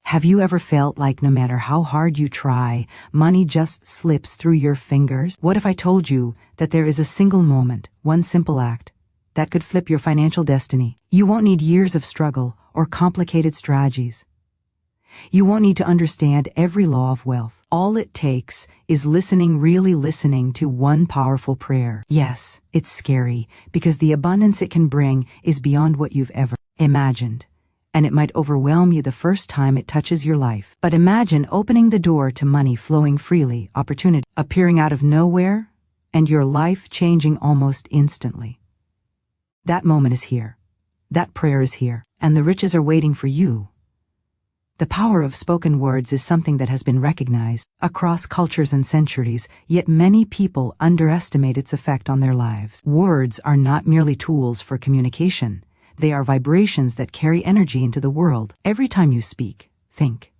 Have you ever felt like no matter how hard you try, money just slips through your fingers? What if I told you that there is a single moment, one simple act, that could flip your financial destiny? You won't need years of struggle or complicated strategies. You won't need to understand every law of wealth. All it takes is listening, really listening to one powerful prayer. Yes, it's scary because the abundance it can bring is beyond what you've ever imagined, and it might overwhelm you the first time it touches your life. But imagine opening the door to money flowing freely, opportunity appearing out of nowhere, and your life changing almost instantly. That moment is here. That prayer is here, and the riches are waiting for you. The power of spoken words is something that has been recognized across cultures and centuries, yet many people underestimate its effect on their lives. Words are not merely tools for communication. They are vibrations that carry energy into the world. Every time you speak, think,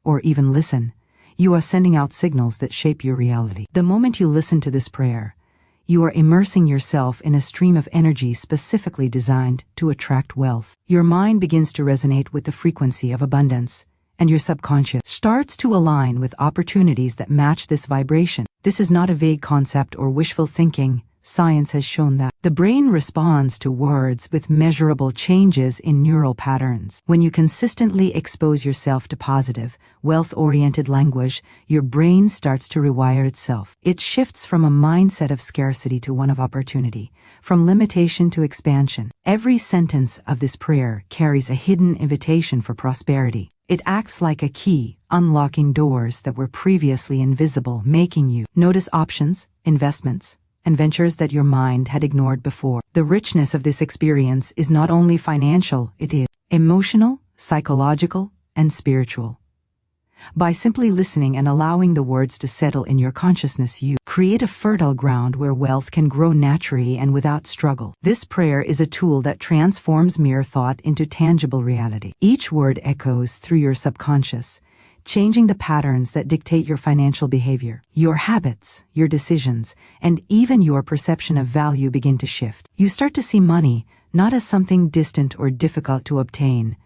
or even listen, you are sending out signals that shape your reality. The moment you listen to this prayer, you are immersing yourself in a stream of energy specifically designed to attract wealth. Your mind begins to resonate with the frequency of abundance, and your subconscious starts to align with opportunities that match this vibration. This is not a vague concept or wishful thinking. Science has shown that the brain responds to words with measurable changes in neural patterns. When you consistently expose yourself to positive, wealth-oriented language, your brain starts to rewire itself. It shifts from a mindset of scarcity to one of opportunity, from limitation to expansion. Every sentence of this prayer carries a hidden invitation for prosperity. It acts like a key, unlocking doors that were previously invisible, making you notice options, investments, and ventures that your mind had ignored before. The richness of this experience is not only financial, it is emotional, psychological, and spiritual. By simply listening and allowing the words to settle in your consciousness, you create a fertile ground where wealth can grow naturally and without struggle. This prayer is a tool that transforms mere thought into tangible reality. Each word echoes through your subconscious, changing the patterns that dictate your financial behavior. Your habits, your decisions, and even your perception of value begin to shift. You start to see money not as something distant or difficult to obtain,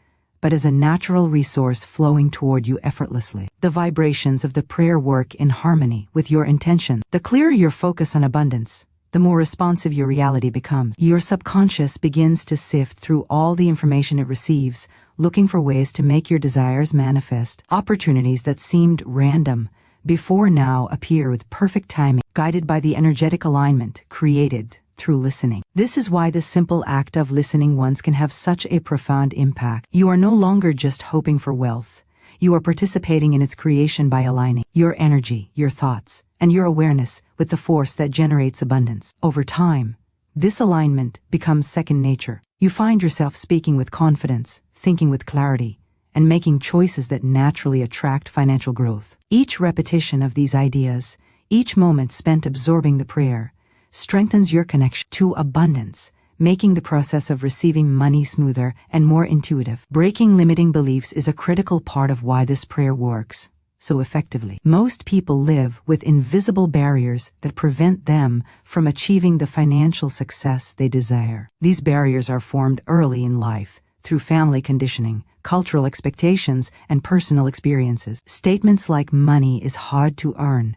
but as a natural resource flowing toward you effortlessly. The vibrations of the prayer work in harmony with your intention. The clearer your focus on abundance, the more responsive your reality becomes. Your subconscious begins to sift through all the information it receives, looking for ways to make your desires manifest. Opportunities that seemed random before now appear with perfect timing, guided by the energetic alignment created through listening. This is why the simple act of listening once can have such a profound impact. You are no longer just hoping for wealth. You are participating in its creation by aligning your energy, your thoughts, and your awareness with the force that generates abundance. Over time, this alignment becomes second nature. You find yourself speaking with confidence, thinking with clarity, and making choices that naturally attract financial growth. Each repetition of these ideas, each moment spent absorbing the prayer, strengthens your connection to abundance, making the process of receiving money smoother and more intuitive. Breaking limiting beliefs is a critical part of why this prayer works so effectively. Most people live with invisible barriers that prevent them from achieving the financial success they desire. These barriers are formed early in life through family conditioning, cultural expectations, and personal experiences. Statements like money is hard to earn,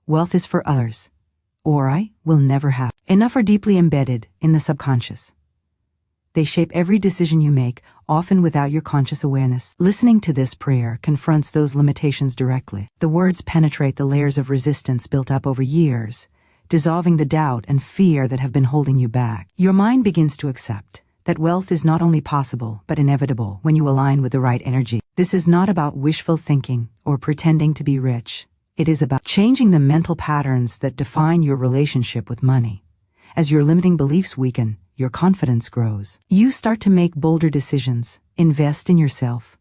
wealth is for others, or I will never have enough are deeply embedded in the subconscious. They shape every decision you make, often without your conscious awareness. Listening to this prayer confronts those limitations directly. The words penetrate the layers of resistance built up over years, dissolving the doubt and fear that have been holding you back. Your mind begins to accept that wealth is not only possible but inevitable when you align with the right energy. This is not about wishful thinking or pretending to be rich. It is about changing the mental patterns that define your relationship with money. As your limiting beliefs weaken, your confidence grows. You start to make bolder decisions, invest in yourself,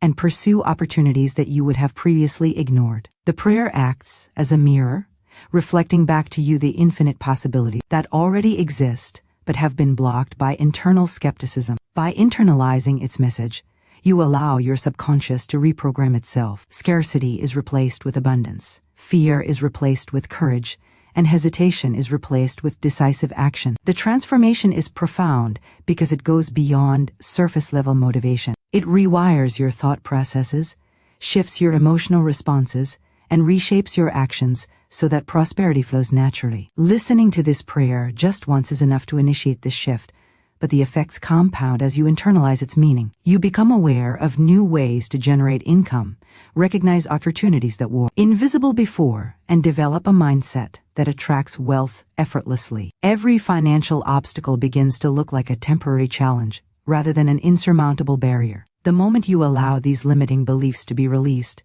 and pursue opportunities that you would have previously ignored. The prayer acts as a mirror, reflecting back to you the infinite possibilities that already exist but have been blocked by internal skepticism. By internalizing its message, you allow your subconscious to reprogram itself. Scarcity is replaced with abundance. Fear is replaced with courage, and hesitation is replaced with decisive action. The transformation is profound because it goes beyond surface-level motivation. It rewires your thought processes, shifts your emotional responses, and reshapes your actions so that prosperity flows naturally. Listening to this prayer just once is enough to initiate this shift, but the effects compound as you internalize its meaning. You become aware of new ways to generate income, recognize opportunities that were invisible before, and develop a mindset that attracts wealth effortlessly. Every financial obstacle begins to look like a temporary challenge rather than an insurmountable barrier. The moment you allow these limiting beliefs to be released,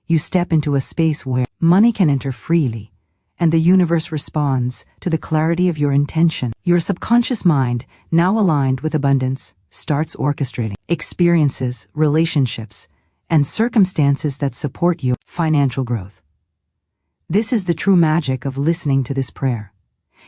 you step into a space where money can enter freely, and the universe responds to the clarity of your intention. Your subconscious mind, now aligned with abundance, starts orchestrating experiences, relationships, and circumstances that support your financial growth. This is the true magic of listening to this prayer.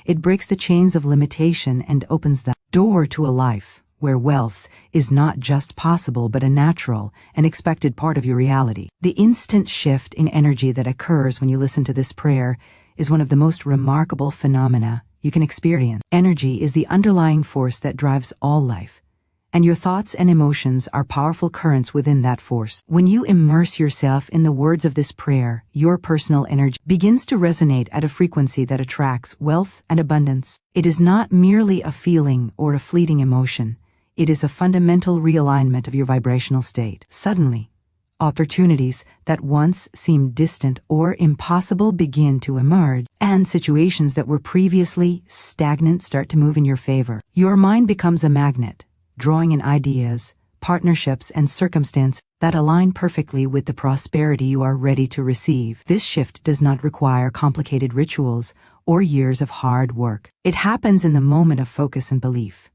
It breaks the chains of limitation and opens the door to a life where wealth is not just possible but a natural and expected part of your reality. The instant shift in energy that occurs when you listen to this prayer is one of the most remarkable phenomena you can experience. Energy is the underlying force that drives all life, and your thoughts and emotions are powerful currents within that force. When you immerse yourself in the words of this prayer, your personal energy begins to resonate at a frequency that attracts wealth and abundance. It is not merely a feeling or a fleeting emotion. It is a fundamental realignment of your vibrational state. Suddenly, opportunities that once seemed distant or impossible begin to emerge, and situations that were previously stagnant start to move in your favor. Your mind becomes a magnet, drawing in ideas, partnerships, and circumstances that align perfectly with the prosperity you are ready to receive. This shift does not require complicated rituals or years of hard work. It happens in the moment of focus and belief.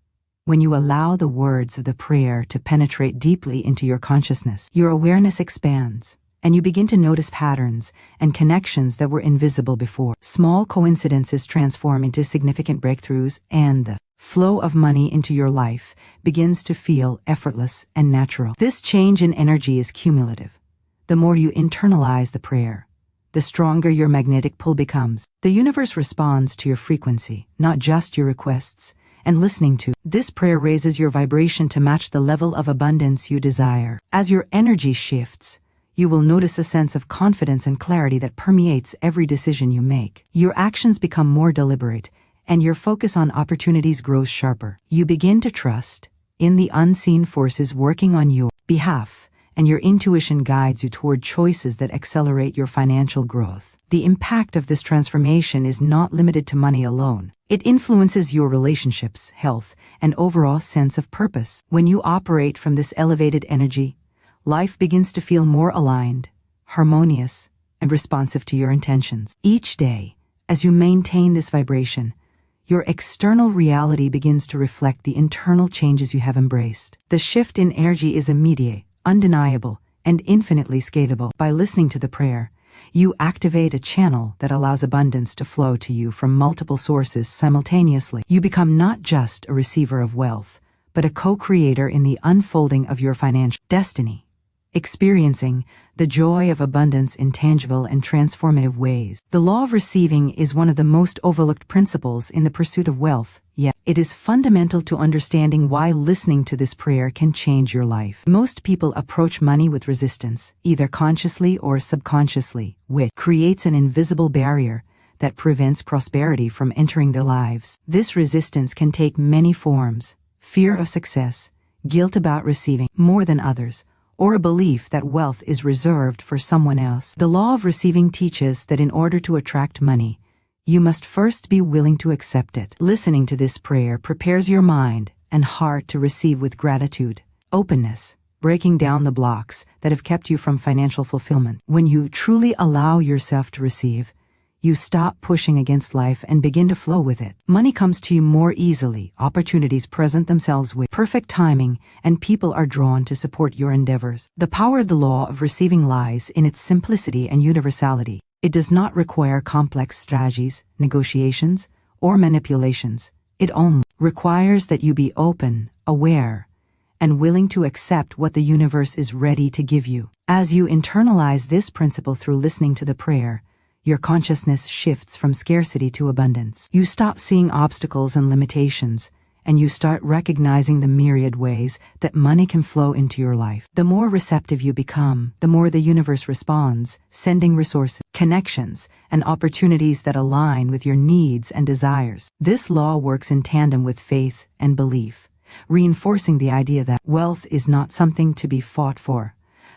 When you allow the words of the prayer to penetrate deeply into your consciousness, your awareness expands, and you begin to notice patterns and connections that were invisible before. Small coincidences transform into significant breakthroughs, and the flow of money into your life begins to feel effortless and natural. This change in energy is cumulative. The more you internalize the prayer, the stronger your magnetic pull becomes. The universe responds to your frequency, not just your requests, and listening to this prayer raises your vibration to match the level of abundance you desire. As your energy shifts, you will notice a sense of confidence and clarity that permeates every decision you make. Your actions become more deliberate, and your focus on opportunities grows sharper. You begin to trust in the unseen forces working on your behalf, and your intuition guides you toward choices that accelerate your financial growth. The impact of this transformation is not limited to money alone. It influences your relationships, health, and overall sense of purpose. When you operate from this elevated energy, life begins to feel more aligned, harmonious, and responsive to your intentions. Each day, as you maintain this vibration, your external reality begins to reflect the internal changes you have embraced. The shift in energy is immediate, undeniable, and infinitely scalable. By listening to the prayer, you activate a channel that allows abundance to flow to you from multiple sources simultaneously. You become not just a receiver of wealth, but a co-creator in the unfolding of your financial destiny, experiencing the joy of abundance in tangible and transformative ways. The law of receiving is one of the most overlooked principles in the pursuit of wealth, yet it is fundamental to understanding why listening to this prayer can change your life. Most people approach money with resistance, either consciously or subconsciously, which creates an invisible barrier that prevents prosperity from entering their lives. This resistance can take many forms: fear of success, guilt about receiving more than others, or a belief that wealth is reserved for someone else. The law of receiving teaches that in order to attract money, you must first be willing to accept it. Listening to this prayer prepares your mind and heart to receive with gratitude, openness, breaking down the blocks that have kept you from financial fulfillment. When you truly allow yourself to receive, you stop pushing against life and begin to flow with it. Money comes to you more easily, opportunities present themselves with perfect timing, and people are drawn to support your endeavors. The power of the law of receiving lies in its simplicity and universality. It does not require complex strategies, negotiations, or manipulations. It only requires that you be open, aware, and willing to accept what the universe is ready to give you. As you internalize this principle through listening to the prayer, your consciousness shifts from scarcity to abundance. You stop seeing obstacles and limitations and you start recognizing the myriad ways that money can flow into your life. The more receptive you become, the more the universe responds, sending resources, connections, and opportunities that align with your needs and desires. This law works in tandem with faith and belief, reinforcing the idea that wealth is not something to be fought for,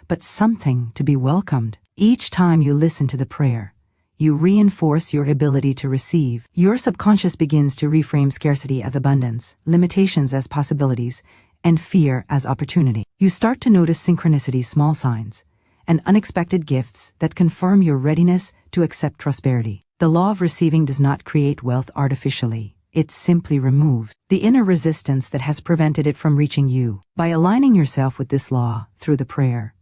but something to be welcomed. Each time you listen to the prayer, you reinforce your ability to receive. Your subconscious begins to reframe scarcity as abundance, limitations as possibilities, and fear as opportunity. You start to notice synchronicity, small signs, and unexpected gifts that confirm your readiness to accept prosperity. The law of receiving does not create wealth artificially. It simply removes the inner resistance that has prevented it from reaching you. By aligning yourself with this law through the prayer,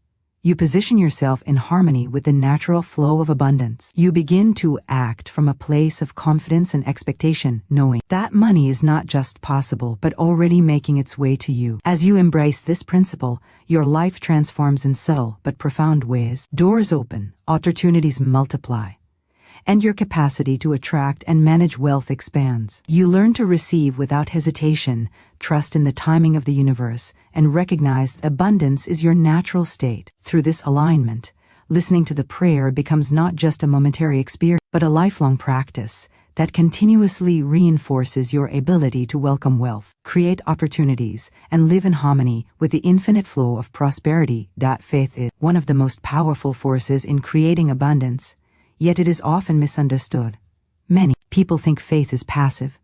you position yourself in harmony with the natural flow of abundance. You begin to act from a place of confidence and expectation, knowing that money is not just possible but already making its way to you. As you embrace this principle, your life transforms in subtle but profound ways. Doors open, opportunities multiply, and your capacity to attract and manage wealth expands. You learn to receive without hesitation, trust in the timing of the universe, and recognize that abundance is your natural state. Through this alignment, listening to the prayer becomes not just a momentary experience, but a lifelong practice that continuously reinforces your ability to welcome wealth, create opportunities, and live in harmony with the infinite flow of prosperity. Faith is one of the most powerful forces in creating abundance, yet it is often misunderstood. Many people think faith is passive,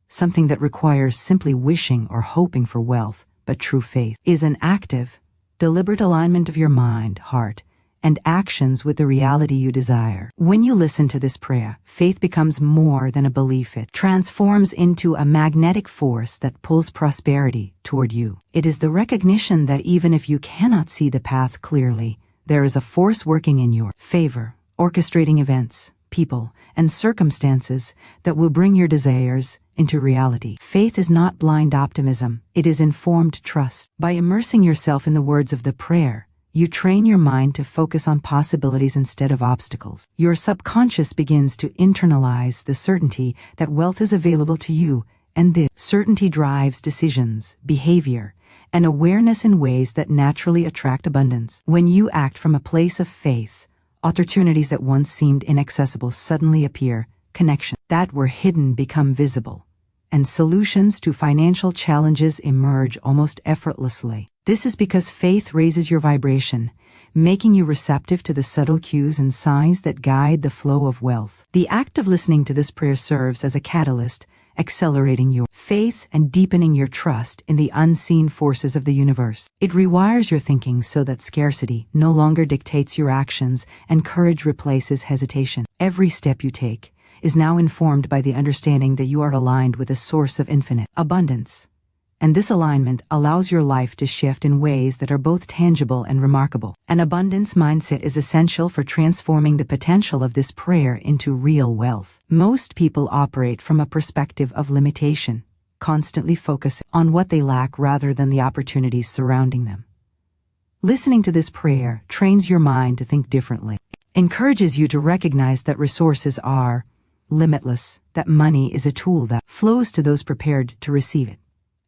something that requires simply wishing or hoping for wealth, but true faith is an active, deliberate alignment of your mind, heart, and actions with the reality you desire. When you listen to this prayer, faith becomes more than a belief. It transforms into a magnetic force that pulls prosperity toward you. It is the recognition that even if you cannot see the path clearly, there is a force working in your favor, orchestrating events, people, and circumstances that will bring your desires into reality. Faith is not blind optimism, it is informed trust. By immersing yourself in the words of the prayer, you train your mind to focus on possibilities instead of obstacles. Your subconscious begins to internalize the certainty that wealth is available to you, and this certainty drives decisions, behavior, and awareness in ways that naturally attract abundance. When you act from a place of faith, opportunities that once seemed inaccessible suddenly appear, connections that were hidden become visible, and solutions to financial challenges emerge almost effortlessly. This is because faith raises your vibration, making you receptive to the subtle cues and signs that guide the flow of wealth. The act of listening to this prayer serves as a catalyst, accelerating your faith and deepening your trust in the unseen forces of the universe. It rewires your thinking so that scarcity no longer dictates your actions and courage replaces hesitation. Every step you take is now informed by the understanding that you are aligned with a source of infinite abundance. And this alignment allows your life to shift in ways that are both tangible and remarkable. An abundance mindset is essential for transforming the potential of this prayer into real wealth. Most people operate from a perspective of limitation, constantly focusing on what they lack rather than the opportunities surrounding them. Listening to this prayer trains your mind to think differently, encourages you to recognize that resources are limitless, that money is a tool that flows to those prepared to receive it,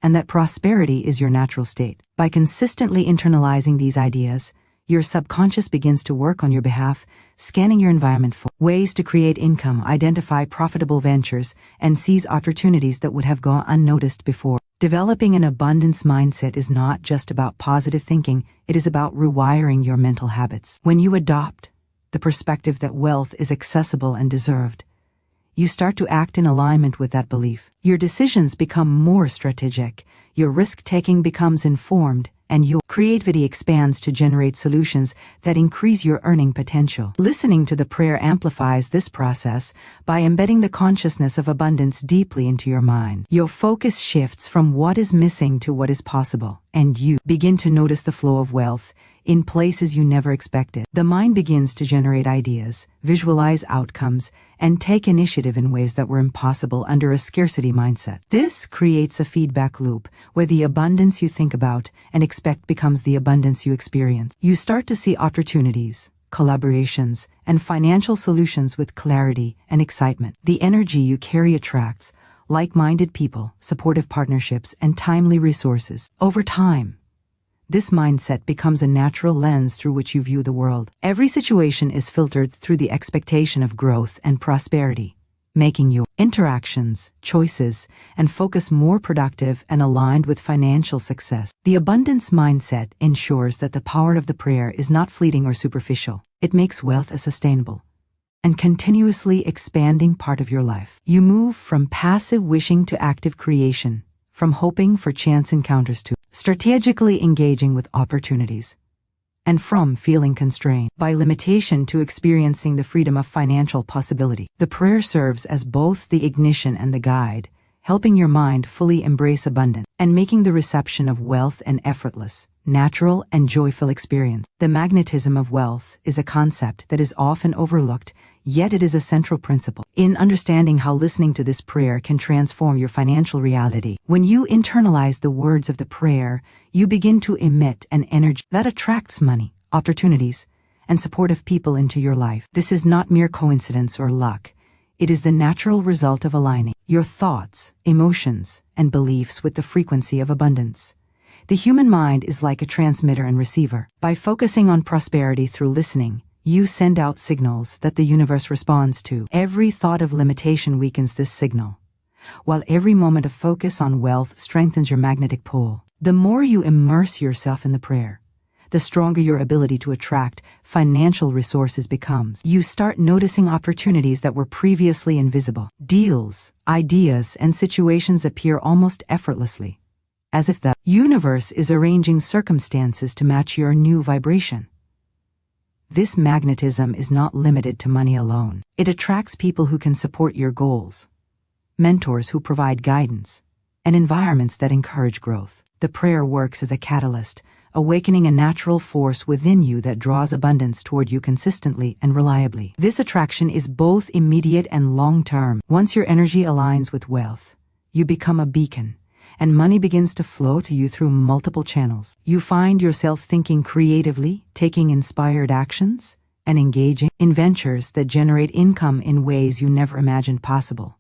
and that prosperity is your natural state. By consistently internalizing these ideas, your subconscious begins to work on your behalf, scanning your environment for ways to create income, identify profitable ventures, and seize opportunities that would have gone unnoticed before. Developing an abundance mindset is not just about positive thinking, it is about rewiring your mental habits. When you adopt the perspective that wealth is accessible and deserved, you start to act in alignment with that belief. Your decisions become more strategic, your risk-taking becomes informed, and your creativity expands to generate solutions that increase your earning potential. Listening to the prayer amplifies this process by embedding the consciousness of abundance deeply into your mind. Your focus shifts from what is missing to what is possible, and you begin to notice the flow of wealth in places you never expected. The mind begins to generate ideas, visualize outcomes, and take initiative in ways that were impossible under a scarcity mindset. This creates a feedback loop where the abundance you think about and expect becomes the abundance you experience. You start to see opportunities, collaborations, and financial solutions with clarity and excitement. The energy you carry attracts like-minded people, supportive partnerships, and timely resources. Over time, this mindset becomes a natural lens through which you view the world. Every situation is filtered through the expectation of growth and prosperity, making your interactions, choices, and focus more productive and aligned with financial success. The abundance mindset ensures that the power of the prayer is not fleeting or superficial. It makes wealth a sustainable and continuously expanding part of your life. You move from passive wishing to active creation, from hoping for chance encounters to strategically engaging with opportunities, and from feeling constrained by limitation to experiencing the freedom of financial possibility. The prayer serves as both the ignition and the guide, helping your mind fully embrace abundance and making the reception of wealth an effortless, natural, and joyful experience. The magnetism of wealth is a concept that is often overlooked, yet it is a central principle in understanding how listening to this prayer can transform your financial reality. When you internalize the words of the prayer, you begin to emit an energy that attracts money, opportunities, and supportive people into your life. This is not mere coincidence or luck. It is the natural result of aligning your thoughts, emotions, and beliefs with the frequency of abundance. The human mind is like a transmitter and receiver. By focusing on prosperity through listening, you send out signals that the universe responds to. Every thought of limitation weakens this signal, while every moment of focus on wealth strengthens your magnetic pull. The more you immerse yourself in the prayer, the stronger your ability to attract financial resources becomes. You start noticing opportunities that were previously invisible. Deals, ideas, and situations appear almost effortlessly, as if the universe is arranging circumstances to match your new vibration. This magnetism is not limited to money alone. It attracts people who can support your goals, mentors who provide guidance, and environments that encourage growth. The prayer works as a catalyst, awakening a natural force within you that draws abundance toward you consistently and reliably. This attraction is both immediate and long-term. Once your energy aligns with wealth, you become a beacon, and money begins to flow to you through multiple channels. You find yourself thinking creatively, taking inspired actions, and engaging in ventures that generate income in ways you never imagined possible.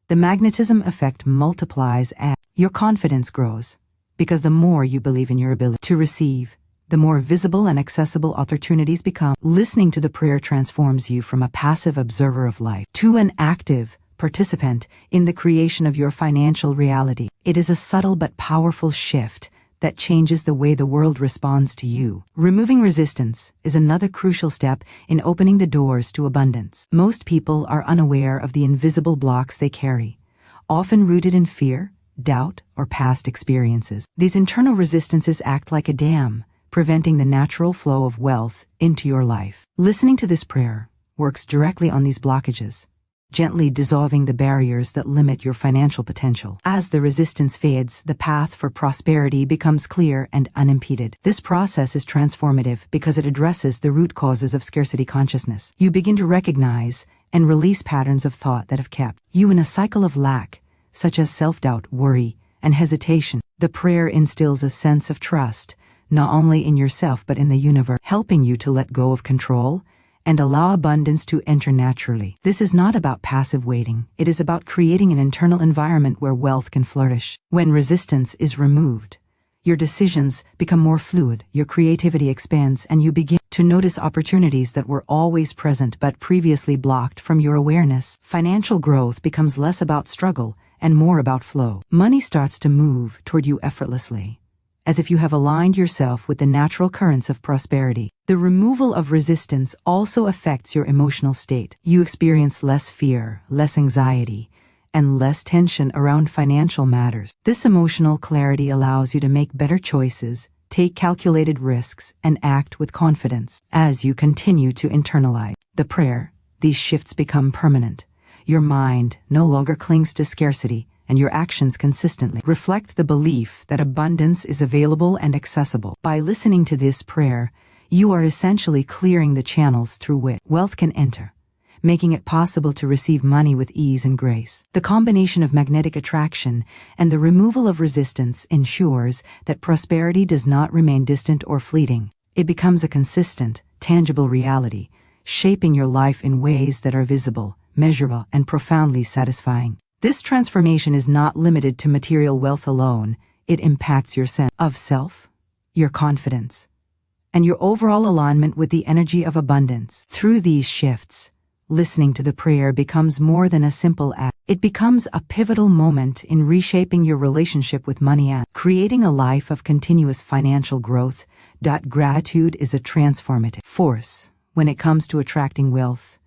The magnetism effect multiplies as your confidence grows, because the more you believe in your ability to receive, the more visible and accessible opportunities become. Listening to the prayer transforms you from a passive observer of life to an active participant in the creation of your financial reality. It is a subtle but powerful shift that changes the way the world responds to you. Removing resistance is another crucial step in opening the doors to abundance. Most people are unaware of the invisible blocks they carry, often rooted in fear, doubt, or past experiences. These internal resistances act like a dam, preventing the natural flow of wealth into your life. Listening to this prayer works directly on these blockages, gently dissolving the barriers that limit your financial potential. As the resistance fades, the path for prosperity becomes clear and unimpeded. This process is transformative because it addresses the root causes of scarcity consciousness. You begin to recognize and release patterns of thought that have kept you in a cycle of lack, such as self-doubt, worry, and hesitation. The prayer instills a sense of trust, not only in yourself but in the universe, helping you to let go of control and allow abundance to enter naturally. This is not about passive waiting. It is about creating an internal environment where wealth can flourish. When resistance is removed, your decisions become more fluid, your creativity expands, and you begin to notice opportunities that were always present but previously blocked from your awareness. Financial growth becomes less about struggle and more about flow. Money starts to move toward you effortlessly, as if you have aligned yourself with the natural currents of prosperity. The removal of resistance also affects your emotional state. You experience less fear, less anxiety, and less tension around financial matters. This emotional clarity allows you to make better choices, take calculated risks, and act with confidence. As you continue to internalize the prayer, these shifts become permanent. Your mind no longer clings to scarcity, and your actions consistently reflect the belief that abundance is available and accessible. By listening to this prayer, you are essentially clearing the channels through which wealth can enter, making it possible to receive money with ease and grace. The combination of magnetic attraction and the removal of resistance ensures that prosperity does not remain distant or fleeting. It becomes a consistent, tangible reality, shaping your life in ways that are visible, measurable, and profoundly satisfying. This transformation is not limited to material wealth alone. It impacts your sense of self, your confidence, and your overall alignment with the energy of abundance. Through these shifts, listening to the prayer becomes more than a simple act. It becomes a pivotal moment in reshaping your relationship with money and creating a life of continuous financial growth. Gratitude is a transformative force when it comes to attracting wealth,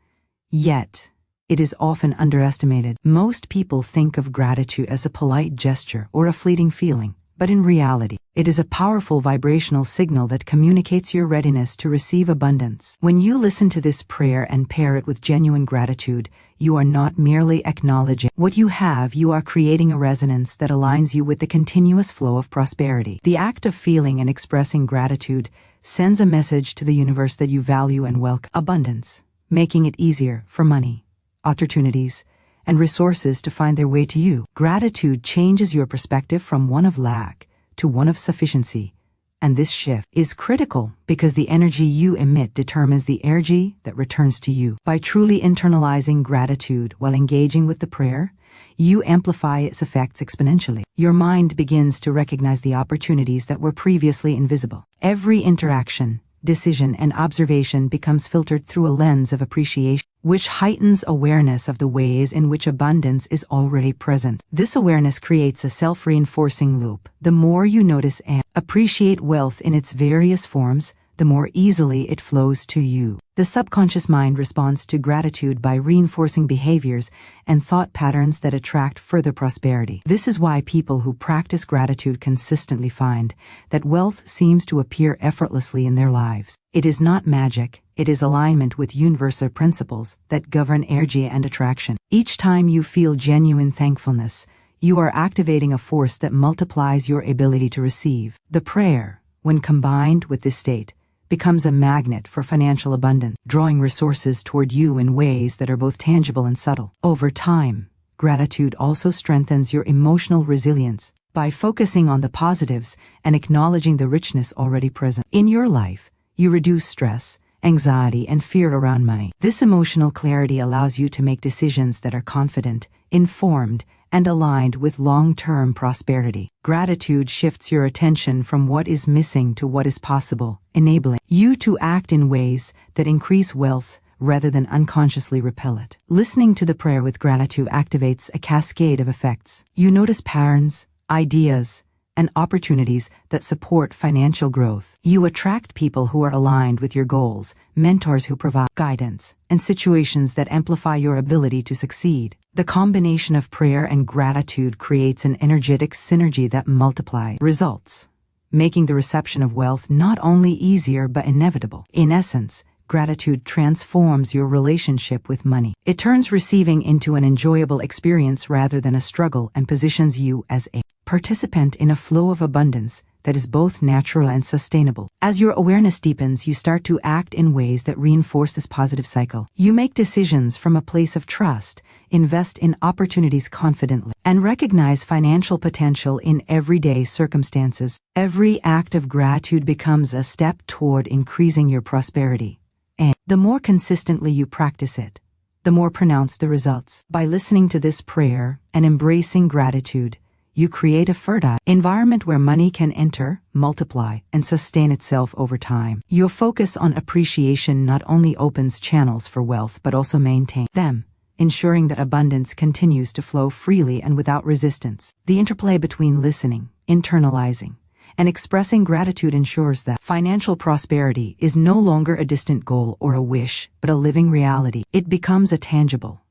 yet it is often underestimated. Most people think of gratitude as a polite gesture or a fleeting feeling, but in reality, it is a powerful vibrational signal that communicates your readiness to receive abundance. When you listen to this prayer and pair it with genuine gratitude, you are not merely acknowledging what you have, you are creating a resonance that aligns you with the continuous flow of prosperity. The act of feeling and expressing gratitude sends a message to the universe that you value and welcome abundance, making it easier for money, opportunities, and resources to find their way to you. Gratitude changes your perspective from one of lack to one of sufficiency, and this shift is critical because the energy you emit determines the energy that returns to you. By truly internalizing gratitude while engaging with the prayer, you amplify its effects exponentially. Your mind begins to recognize the opportunities that were previously invisible. Every interaction, decision, and observation becomes filtered through a lens of appreciation, which heightens awareness of the ways in which abundance is already present. This awareness creates a self-reinforcing loop. The more you notice and appreciate wealth in its various forms, the more easily it flows to you. The subconscious mind responds to gratitude by reinforcing behaviors and thought patterns that attract further prosperity. This is why people who practice gratitude consistently find that wealth seems to appear effortlessly in their lives. It is not magic, it is alignment with universal principles that govern energy and attraction. Each time you feel genuine thankfulness, you are activating a force that multiplies your ability to receive. The prayer, when combined with this state, becomes a magnet for financial abundance, drawing resources toward you in ways that are both tangible and subtle. Over time, gratitude also strengthens your emotional resilience by focusing on the positives and acknowledging the richness already present in your life. You reduce stress, anxiety, and fear around money. This emotional clarity allows you to make decisions that are confident, informed, and aligned with long-term prosperity. Gratitude shifts your attention from what is missing to what is possible, enabling you to act in ways that increase wealth rather than unconsciously repel it. Listening to the prayer with gratitude activates a cascade of effects. You notice patterns, ideas, and opportunities that support financial growth. You attract people who are aligned with your goals, mentors who provide guidance, and situations that amplify your ability to succeed. The combination of prayer and gratitude creates an energetic synergy that multiplies results, making the reception of wealth not only easier but inevitable. In essence, gratitude transforms your relationship with money. It turns receiving into an enjoyable experience rather than a struggle and positions you as a participant in a flow of abundance that is both natural and sustainable. As your awareness deepens, you start to act in ways that reinforce this positive cycle. You make decisions from a place of trust, invest in opportunities confidently, and recognize financial potential in everyday circumstances. Every act of gratitude becomes a step toward increasing your prosperity. And the more consistently you practice it, the more pronounced the results. By listening to this prayer and embracing gratitude, you create a fertile environment where money can enter, multiply, and sustain itself over time. Your focus on appreciation not only opens channels for wealth but also maintains them, ensuring that abundance continues to flow freely and without resistance. The interplay between listening, internalizing, and expressing gratitude ensures that financial prosperity is no longer a distant goal or a wish, but a living reality. It becomes a tangible,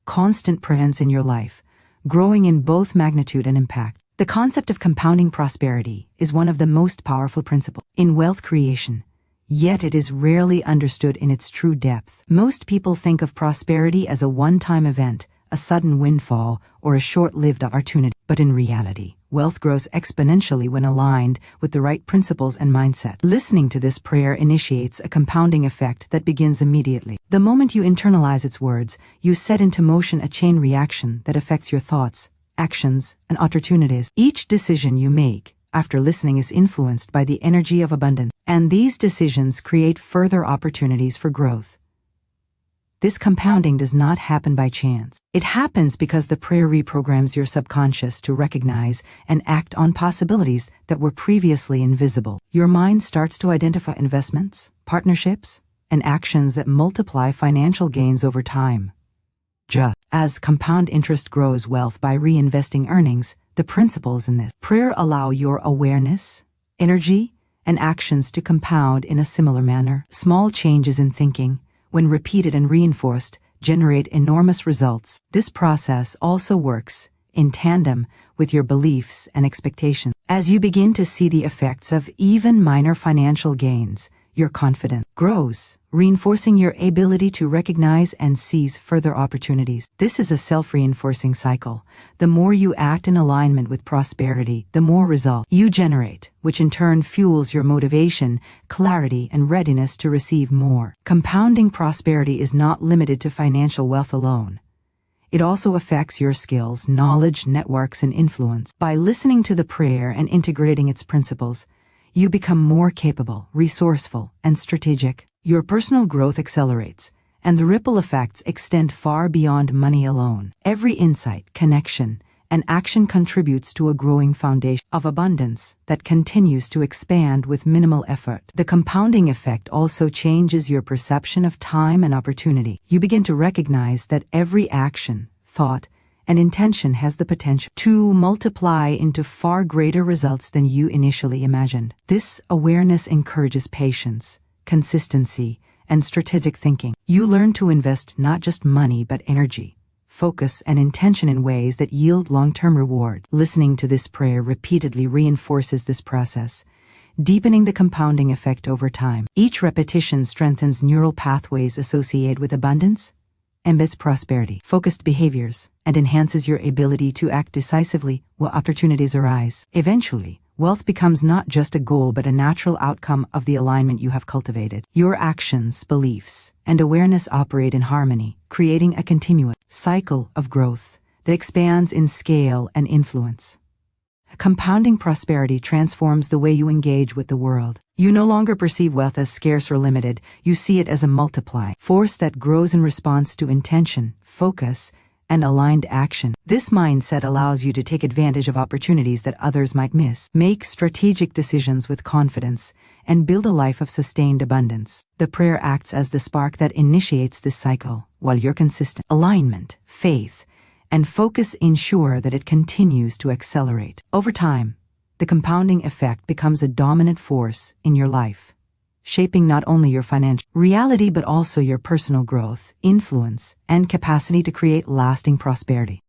constant presence in your life, growing in both magnitude and impact. The concept of compounding prosperity is one of the most powerful principles in wealth creation, yet it is rarely understood in its true depth. Most people think of prosperity as a one-time event, a sudden windfall, or a short-lived opportunity. But in reality, wealth grows exponentially when aligned with the right principles and mindset. Listening to this prayer initiates a compounding effect that begins immediately. The moment you internalize its words, you set into motion a chain reaction that affects your thoughts, actions, and opportunities. Each decision you make after listening is influenced by the energy of abundance, and these decisions create further opportunities for growth. This compounding does not happen by chance. It happens because the prayer reprograms your subconscious to recognize and act on possibilities that were previously invisible. Your mind starts to identify investments, partnerships, and actions that multiply financial gains over time. Just as compound interest grows wealth by reinvesting earnings, the principles in this prayer allow your awareness, energy, and actions to compound in a similar manner. Small changes in thinking, when repeated and reinforced, generate enormous results. This process also works in tandem with your beliefs and expectations. As you begin to see the effects of even minor financial gains, your confidence grows, reinforcing your ability to recognize and seize further opportunities. This is a self-reinforcing cycle. The more you act in alignment with prosperity, the more results you generate, which in turn fuels your motivation, clarity, and readiness to receive more. Compounding prosperity is not limited to financial wealth alone. It also affects your skills, knowledge, networks, and influence. By listening to the prayer and integrating its principles, you become more capable, resourceful, and strategic. Your personal growth accelerates, and the ripple effects extend far beyond money alone. Every insight, connection, and action contributes to a growing foundation of abundance that continues to expand with minimal effort. The compounding effect also changes your perception of time and opportunity. You begin to recognize that every action, thought, and intention has the potential to multiply into far greater results than you initially imagined. This awareness encourages patience, consistency, and strategic thinking. You learn to invest not just money but energy, focus, and intention in ways that yield long-term rewards. Listening to this prayer repeatedly reinforces this process, deepening the compounding effect over time. Each repetition strengthens neural pathways associated with abundance, embeds prosperity, focused behaviors, and enhances your ability to act decisively when opportunities arise. Eventually, wealth becomes not just a goal but a natural outcome of the alignment you have cultivated. Your actions, beliefs, and awareness operate in harmony, creating a continuous cycle of growth that expands in scale and influence. Compounding prosperity transforms the way you engage with the world. You no longer perceive wealth as scarce or limited. You see it as a multiplying force that grows in response to intention, focus, and aligned action. This mindset allows you to take advantage of opportunities that others might miss, make strategic decisions with confidence, and build a life of sustained abundance. The prayer acts as the spark that initiates this cycle, while your consistent alignment, faith, and focus ensure that it continues to accelerate. Over time, the compounding effect becomes a dominant force in your life, shaping not only your financial reality but also your personal growth, influence, and capacity to create lasting prosperity.